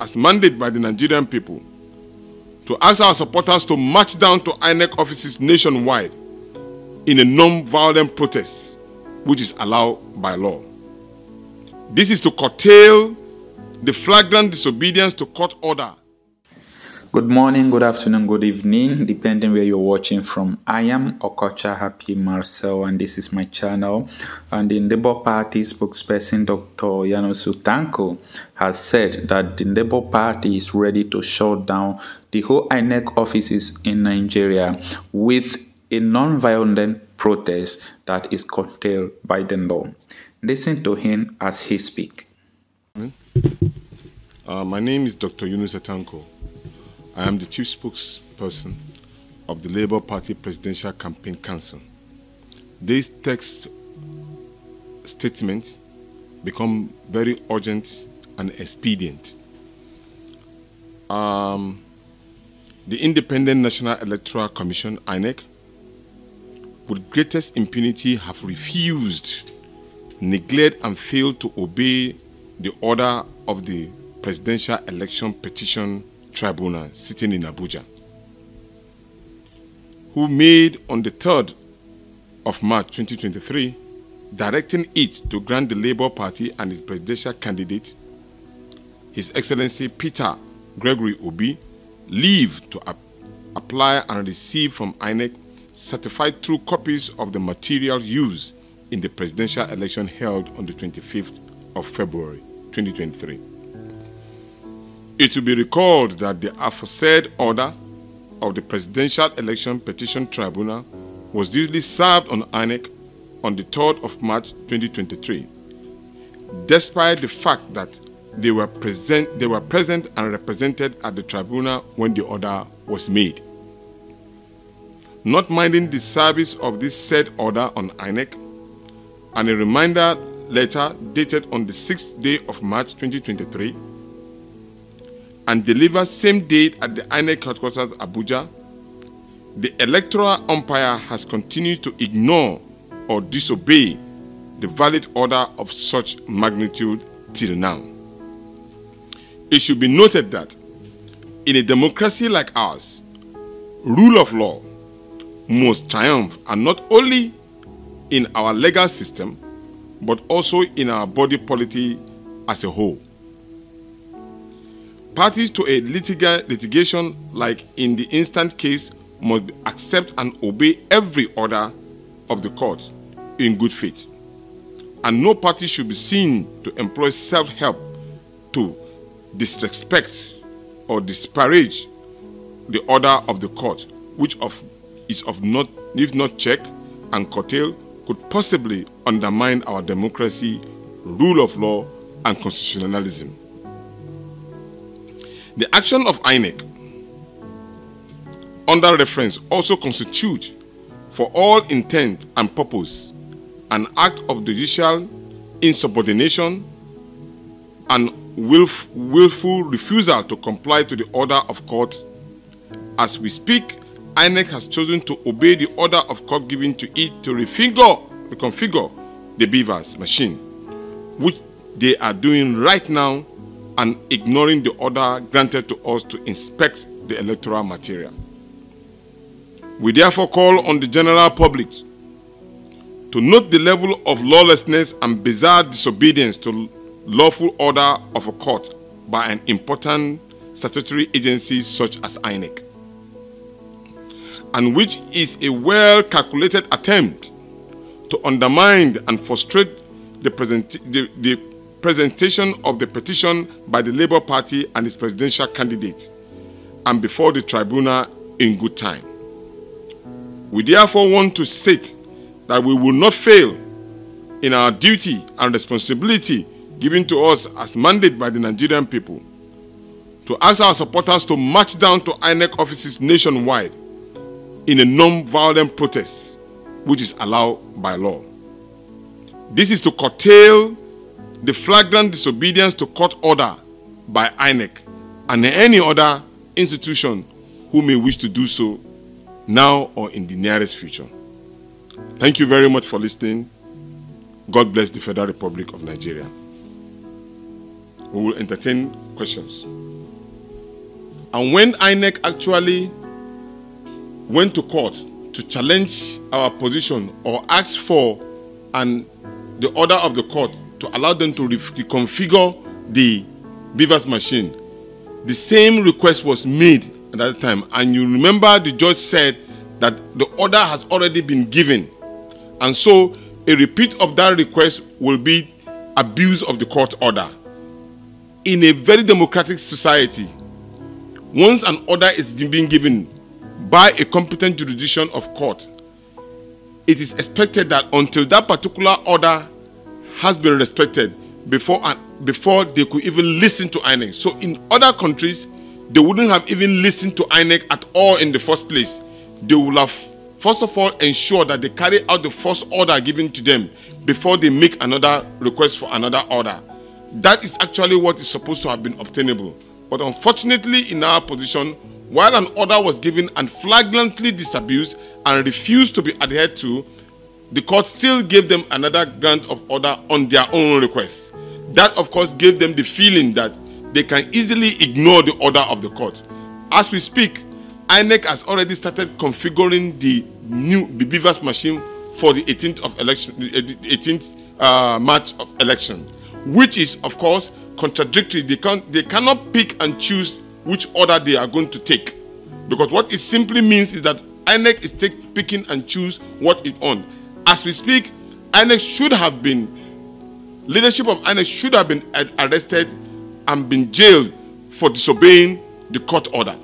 as mandated by the Nigerian people, to ask our supporters to march down to INEC offices nationwide in a non-violent protest, which is allowed by law. This is to curtail the flagrant disobedience to court order. Good morning, good afternoon, good evening, depending where you're watching from. I am Okocha Happy Marcel, and this is my channel. And the Labour Party spokesperson, Dr. Yanusu Tanko, has said that the Labour Party is ready to shut down the whole INEC offices in Nigeria with a non-violent protest that is curtailed by the law. Listen to him as he speaks. My name is Dr. Yanusu Tanko. I am the chief spokesperson of the Labour Party Presidential Campaign Council. These text statements become very urgent and expedient. The Independent National Electoral Commission, INEC, with greatest impunity have refused, neglect and failed to obey the order of the Presidential Election Petition Tribunal sitting in Abuja, who made on the 3rd of March 2023, directing it to grant the Labour Party and its presidential candidate, His Excellency Peter Gregory Obi, leave to apply and receive from INEC certified true copies of the material used in the presidential election held on the 25th of February 2023. It will be recalled that the aforesaid order of the Presidential Election Petition Tribunal was duly served on INEC on the 3rd of March 2023, despite the fact that they were present and represented at the tribunal when the order was made. Not minding the service of this said order on INEC, and a reminder letter dated on the 6th day of March 2023, and delivered same date at the INEC headquarters Abuja, the electoral umpire has continued to ignore or disobey the valid order of such magnitude till now. It should be noted that in a democracy like ours, rule of law must triumph, and not only in our legal system, but also in our body politic as a whole. Parties to a litigation, like in the instant case, must accept and obey every order of the court in good faith. And no party should be seen to employ self-help to disrespect or disparage the order of the court, which if not checked and curtailed, could possibly undermine our democracy, rule of law, and constitutionalism. The action of INEC under reference also constitutes, for all intent and purpose, an act of judicial insubordination and willful refusal to comply to the order of court. As we speak, INEC has chosen to obey the order of court given to it to reconfigure the BVAS machine, which they are doing right now, and ignoring the order granted to us to inspect the electoral material. We therefore call on the general public to note the level of lawlessness and bizarre disobedience to lawful order of a court by an important statutory agency such as INEC, and which is a well-calculated attempt to undermine and frustrate the presentation of the petition by the Labour Party and its presidential candidate, and before the tribunal in good time. We therefore want to state that we will not fail in our duty and responsibility given to us as mandated by the Nigerian people, to ask our supporters to march down to INEC offices nationwide in a non-violent protest, which is allowed by law. This is to curtail the flagrant disobedience to court order by INEC and any other institution who may wish to do so now or in the nearest future. Thank you very much for listening. God bless the Federal Republic of Nigeria. We will entertain questions. And when INEC actually went to court to challenge our position or ask for the order of the court to allow them to reconfigure the BVAS machine, the same request was made at that time. And you remember the judge said that the order has already been given. And so a repeat of that request will be abuse of the court order. In a very democratic society, once an order is being given by a competent jurisdiction of court, it is expected that until that particular order has been respected before they could even listen to INEC. So in other countries, they wouldn't have even listened to INEC at all in the first place. They would have, first of all, ensured that they carry out the first order given to them before they make another request for another order. That is actually what is supposed to have been obtainable. But unfortunately, in our position, while an order was given and flagrantly disabused and refused to be adhered to, the court still gave them another grant of order on their own request. That, of course, gave them the feeling that they can easily ignore the order of the court. As we speak, INEC has already started configuring the new BVAS machine for the 18th of election, the 18th March of election, which is, of course, contradictory. They cannot pick and choose which order they are going to take, because what it simply means is that INEC is picking and choose what it wants. As we speak, leadership of INEC should have been arrested and been jailed for disobeying the court order.